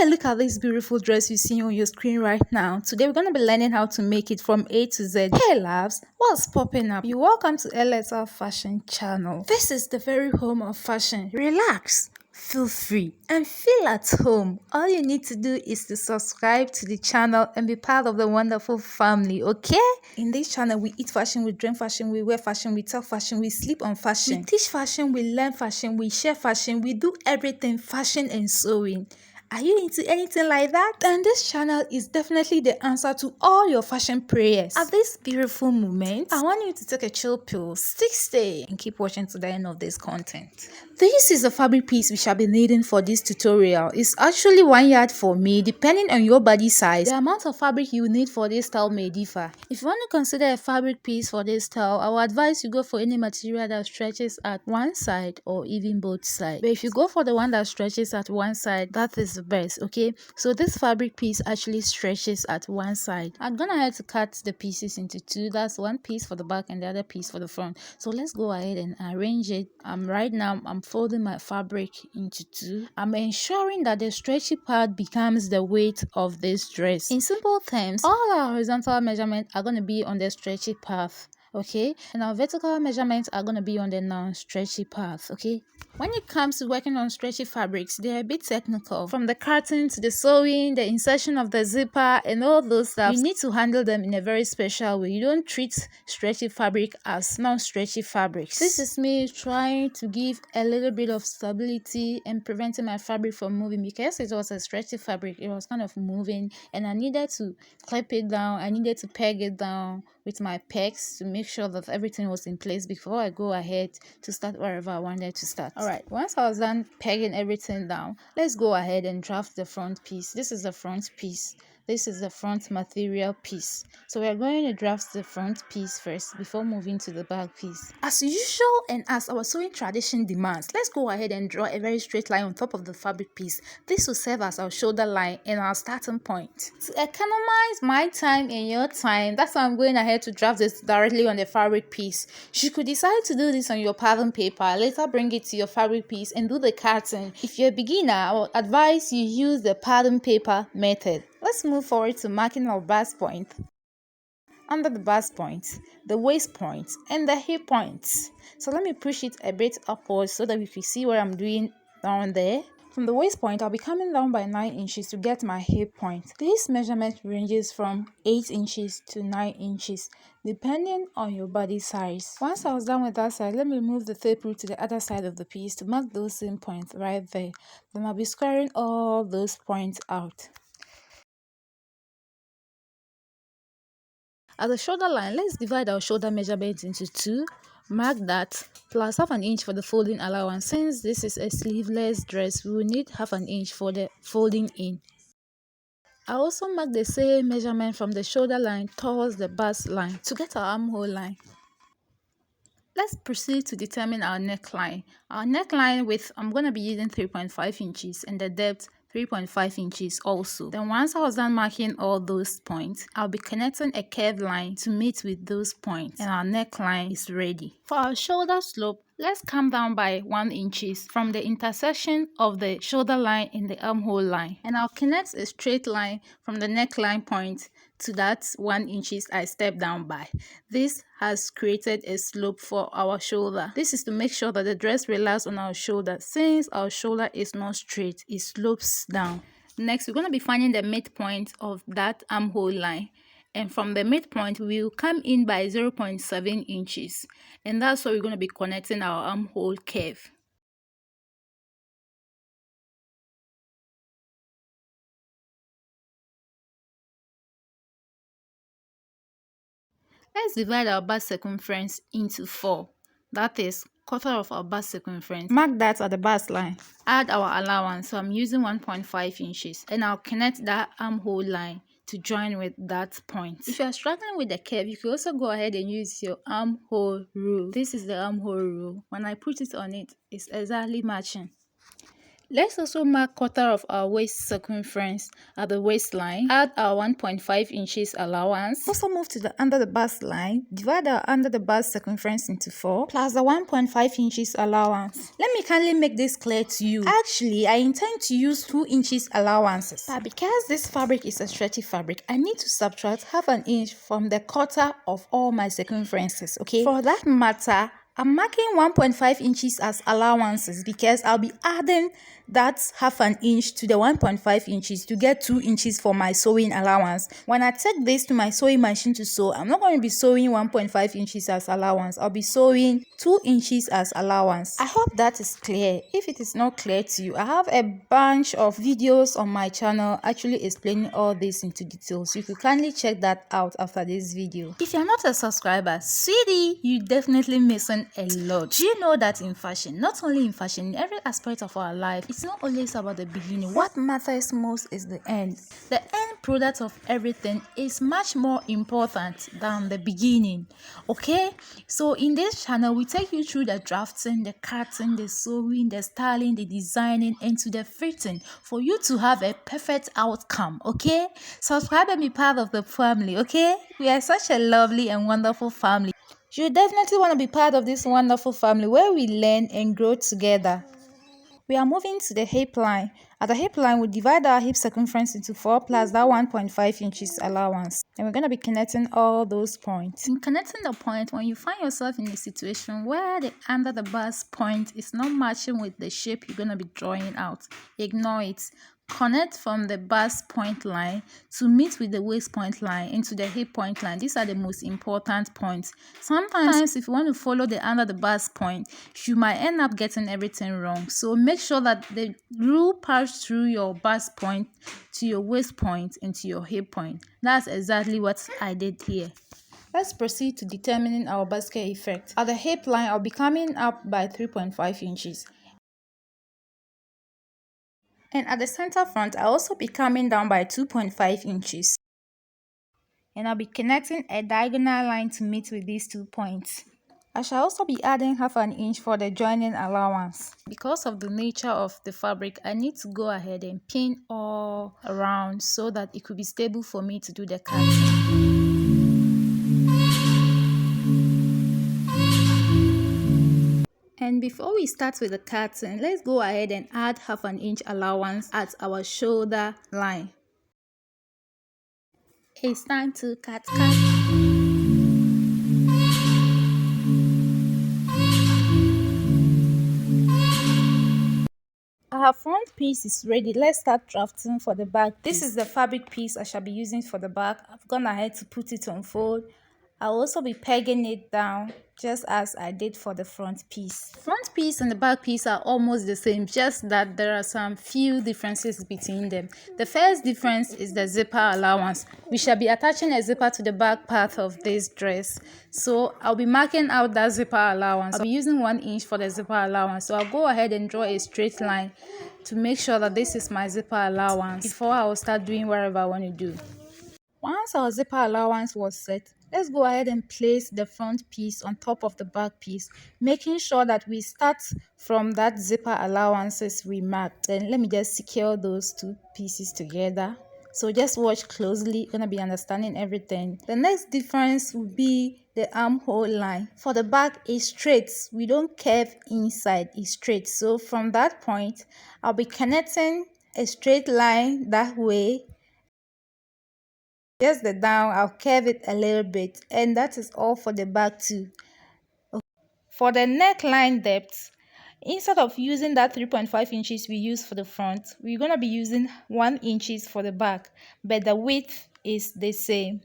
look at this beautiful dress you see on your screen right now. Today we're going to be learning how to make it from A to Z. Hey loves, what's popping up? You welcome to LSR Fashion channel. This is the very home of fashion. Relax, feel free, and feel at home. All you need to do is to subscribe to the channel and be part of the wonderful family, okay? In this channel, we eat fashion, we drink fashion, we wear fashion, we talk fashion, we sleep on fashion, we teach fashion, we learn fashion, we share fashion, we do everything fashion and sewing. Are you into anything like that? Then this channel is definitely the answer to all your fashion prayers. At this beautiful moment, I want you to take a chill pill, stay, and keep watching to the end of this content. This is the fabric piece we shall be needing for this tutorial. It's actually 1 yard for me. Depending on your body size, the amount of fabric you need for this style may differ. If you want to consider a fabric piece for this style, I would advise you go for any material that stretches at one side or even both sides. But if you go for the one that stretches at one side, that is the best, okay? So this fabric piece actually stretches at one side. I'm gonna have to cut the pieces into two. That's one piece for the back and the other piece for the front. So let's go ahead and arrange it. Right now I'm folding my fabric into two. I'm ensuring that the stretchy part becomes the weight of this dress. In simple terms, all our horizontal measurements are going to be on the stretchy path, okay, and our vertical measurements are going to be on the non-stretchy path, okay. When it comes to working on stretchy fabrics, they're a bit technical. From the cutting to the sewing, the insertion of the zipper and all those stuff, you need to handle them in a very special way. You don't treat stretchy fabric as non-stretchy fabrics. This is me trying to give a little bit of stability and preventing my fabric from moving, because it was a stretchy fabric. It was kind of moving and I needed to clip it down. I needed to peg it down with my pegs to make sure that everything was in place before I go ahead to start wherever I wanted to start. Alright, once I was done pegging everything down, let's go ahead and draft the front piece. This is the front piece. This is the front material piece. So we're going to draft the front piece first before moving to the back piece. As usual and as our sewing tradition demands, let's go ahead and draw a very straight line on top of the fabric piece. This will serve as our shoulder line and our starting point. To economize my time and your time, that's why I'm going ahead to draft this directly on the fabric piece. You could decide to do this on your pattern paper, later bring it to your fabric piece and do the cutting. If you're a beginner, I would advise you use the pattern paper method. Let's move forward to marking our bust point. Under the bust point, the waist point, and the hip points. So let me push it a bit upwards so that we can see what I'm doing down there. From the waist point, I'll be coming down by 9 inches to get my hip point. This measurement ranges from 8 inches to 9 inches, depending on your body size. Once I was done with that side, let me move the tape rule to the other side of the piece to mark those same points right there. Then I'll be squaring all those points out. At the shoulder line, let's divide our shoulder measurements into two. Mark that plus half an inch for the folding allowance. Since this is a sleeveless dress, we will need half an inch for the folding in. I also mark the same measurement from the shoulder line towards the bust line to get our armhole line. Let's proceed to determine our neckline. Our neckline width, I'm going to be using 3.5 inches and the depth 3.5 inches also. Then once I was done marking all those points, I'll be connecting a curved line to meet with those points and our neckline is ready. For our shoulder slope, let's come down by 1 inches from the intersection of the shoulder line and the armhole line. And I'll connect a straight line from the neckline point to that 1 inches I stepped down by. This has created a slope for our shoulder. This is to make sure that the dress relies on our shoulder. Since our shoulder is not straight, it slopes down. Next, we're going to be finding the midpoint of that armhole line. And from the midpoint, we will come in by 0.7 inches. And that's where we're going to be connecting our armhole curve. Let's divide our bust circumference into 4. That is quarter of our bust circumference. Mark that at the bust line. Add our allowance. So I'm using 1.5 inches. And I'll connect that armhole line to join with that point. If you are struggling with the curve, you can also go ahead and use your armhole rule. This is the armhole rule. When I put it on it, it's exactly matching. Let's also mark quarter of our waist circumference at the waistline. Add our 1.5 inches allowance. Also move to the under the bust line. Divide our under the bust circumference into 4 plus the 1.5 inches allowance. Let me kindly make this clear to you. Actually, I intend to use 2 inches allowances. But because this fabric is a stretchy fabric, I need to subtract half an inch from the quarter of all my circumferences, okay? For that matter, I'm marking 1.5 inches as allowances because I'll be adding that half an inch to the 1.5 inches to get 2 inches for my sewing allowance. When I take this to my sewing machine to sew, I'm not going to be sewing 1.5 inches as allowance. I'll be sewing 2 inches as allowance. I hope that is clear. If it is not clear to you, I have a bunch of videos on my channel actually explaining all this into details. You could kindly check that out after this video. If you're not a subscriber, sweetie, you definitely missing a lot. Do you know that in fashion, not only in fashion, in every aspect of our life, it's not always about the beginning. What matters most is the end. The end product of everything is much more important than the beginning. Okay, so in this channel we take you through the drafting, the cutting, the sewing, the styling, the designing, and to the fitting for you to have a perfect outcome. Okay, subscribe and be part of the family. Okay, we are such a lovely and wonderful family. You definitely want to be part of this wonderful family where we learn and grow together. We are moving to the hip line. At the hip line, we divide our hip circumference into 4 plus that 1.5 inches allowance. And we're going to be connecting all those points. In connecting the point, when you find yourself in a situation where the under the bust point is not matching with the shape you're going to be drawing out, ignore it. Connect from the bust point line to meet with the waist point line into the hip point line. These are the most important points. Sometimes if you want to follow the under the bust point, you might end up getting everything wrong. So make sure that the rule passes through your bust point to your waist point and to your hip point. That's exactly what I did here. Let's proceed to determining our basket effect. At the hip line, I'll be coming up by 3.5 inches. And at the center front, I'll also be coming down by 2.5 inches. And I'll be connecting a diagonal line to meet with these 2 points. I shall also be adding half an inch for the joining allowance. Because of the nature of the fabric, I need to go ahead and pin all around so that it could be stable for me to do the cutting. And before we start with the cutting, let's go ahead and add half an inch allowance at our shoulder line. It's time to cut. Our front piece is ready. Let's start drafting for the back. This is the fabric piece I shall be using for the back. I've gone ahead to put it on fold. I'll also be pegging it down just as I did for the front piece. Front piece and the back piece are almost the same, just that there are some few differences between them. The first difference is the zipper allowance. We shall be attaching a zipper to the back part of this dress. So I'll be marking out that zipper allowance. I'll be using 1 inch for the zipper allowance. So I'll go ahead and draw a straight line to make sure that this is my zipper allowance before I will start doing whatever I want to do. Once our zipper allowance was set, let's go ahead and place the front piece on top of the back piece, making sure that we start from that zipper allowances we marked. Then let me just secure those 2 pieces together. So just watch closely, you're gonna be understanding everything. The next difference will be the armhole line. For the back, it's straight. We don't curve inside, it's straight. So from that point, I'll be connecting a straight line that way. Just the down, I'll curve it a little bit, and that is all for the back too. Okay. For the neckline depth, instead of using that 3.5 inches we use for the front, we're going to be using 1 inches for the back, but the width is the same.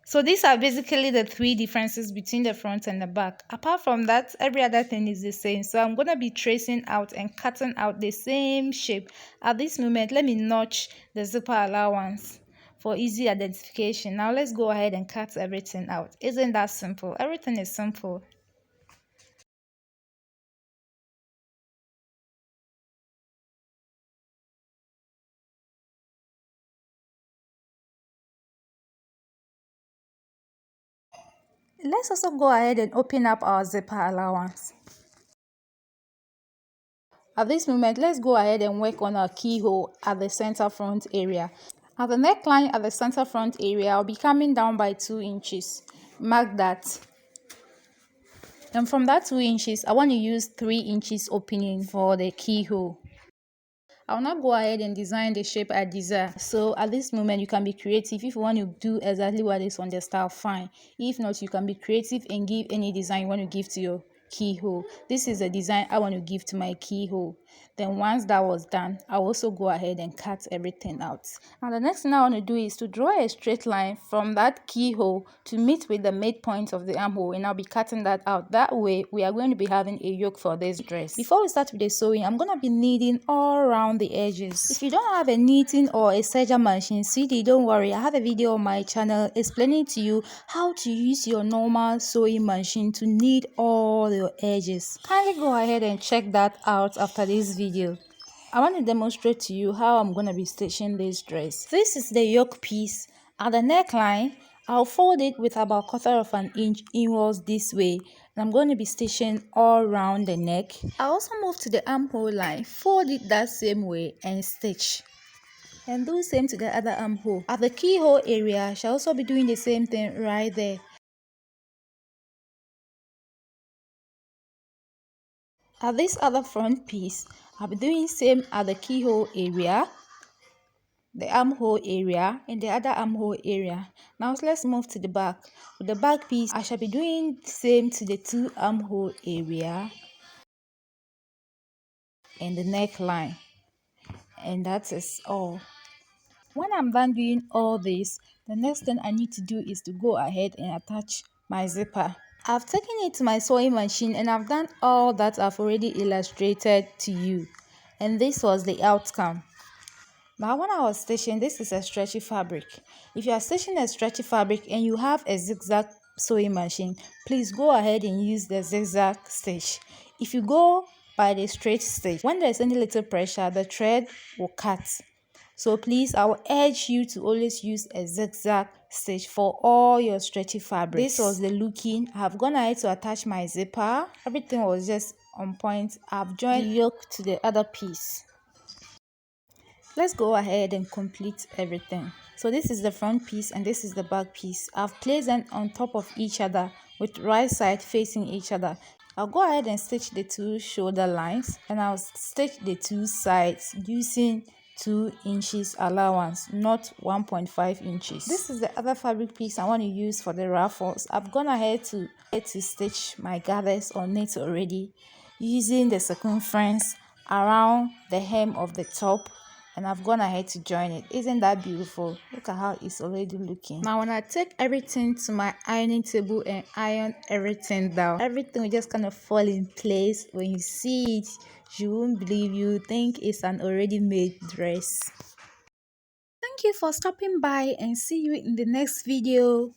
So these are basically the 3 differences between the front and the back. Apart from that, every other thing is the same. So I'm going to be tracing out and cutting out the same shape. At this moment, let me notch the zipper allowance for easy identification. Now let's go ahead and cut everything out. Isn't that simple? Everything is simple. Let's also go ahead and open up our zipper allowance. At this moment, let's go ahead and work on our keyhole at the center front area. At the neckline at the center front area, I'll be coming down by 2 inches. Mark that. And from that 2 inches, I want to use 3 inches opening for the keyhole. I'll now go ahead and design the shape I desire. So at this moment, you can be creative. If you want to do exactly what is on the style, fine. If not, you can be creative and give any design you want to give to your keyhole. This is the design I want to give to my keyhole. Then once that was done, I'll also go ahead and cut everything out. Now the next thing I want to do is to draw a straight line from that keyhole to meet with the midpoint of the armhole, and I'll be cutting that out. That way we are going to be having a yoke for this dress. Before we start with the sewing, I'm going to be kneading all around the edges. If you don't have a knitting or a serger machine CD, don't worry, I have a video on my channel explaining to you how to use your normal sewing machine to knead all your edges. Kindly go ahead and check that out after this video. I want to demonstrate to you how I'm going to be stitching this dress. This is the yoke piece. At the neckline, I'll fold it with about 1/4 inch inwards this way, and I'm going to be stitching all around the neck. I also move to the armhole line, fold it that same way and stitch. And do the same to the other armhole. At the keyhole area, I shall also be doing the same thing right there. At this other front piece, I'll be doing same at the keyhole area, the armhole area, and the other armhole area. Now let's move to the back. With the back piece, I shall be doing the same to the 2 armhole area and the neckline. And that is all. When I'm done doing all this, the next thing I need to do is to go ahead and attach my zipper. I've taken it to my sewing machine and I've done all that I've already illustrated to you. And this was the outcome. Now when I was stitching, this is a stretchy fabric. If you are stitching a stretchy fabric and you have a zigzag sewing machine, please go ahead and use the zigzag stitch. If you go by the straight stitch, when there's any little pressure, the thread will cut. So please, I will urge you to always use a zigzag stitch for all your stretchy fabrics. This was the looking. I've gone ahead to attach my zipper. Everything was just on point. I've joined the yoke to the other piece. Let's go ahead and complete everything. So this is the front piece and this is the back piece. I've placed them on top of each other with right side facing each other. I'll go ahead and stitch the 2 shoulder lines and I'll stitch the 2 sides using 2 inches allowance, not 1.5 inches. This is the other fabric piece I want to use for the ruffles. I've gone ahead to stitch my gathers on it already using the circumference around the hem of the top, and I've gone ahead to join it. Isn't that beautiful? Look at how it's already looking. Now when I take everything to my ironing table and iron everything down, everything will just kind of fall in place. When you see it, you won't believe, you think it's an already made dress. Thank you for stopping by and see you in the next video.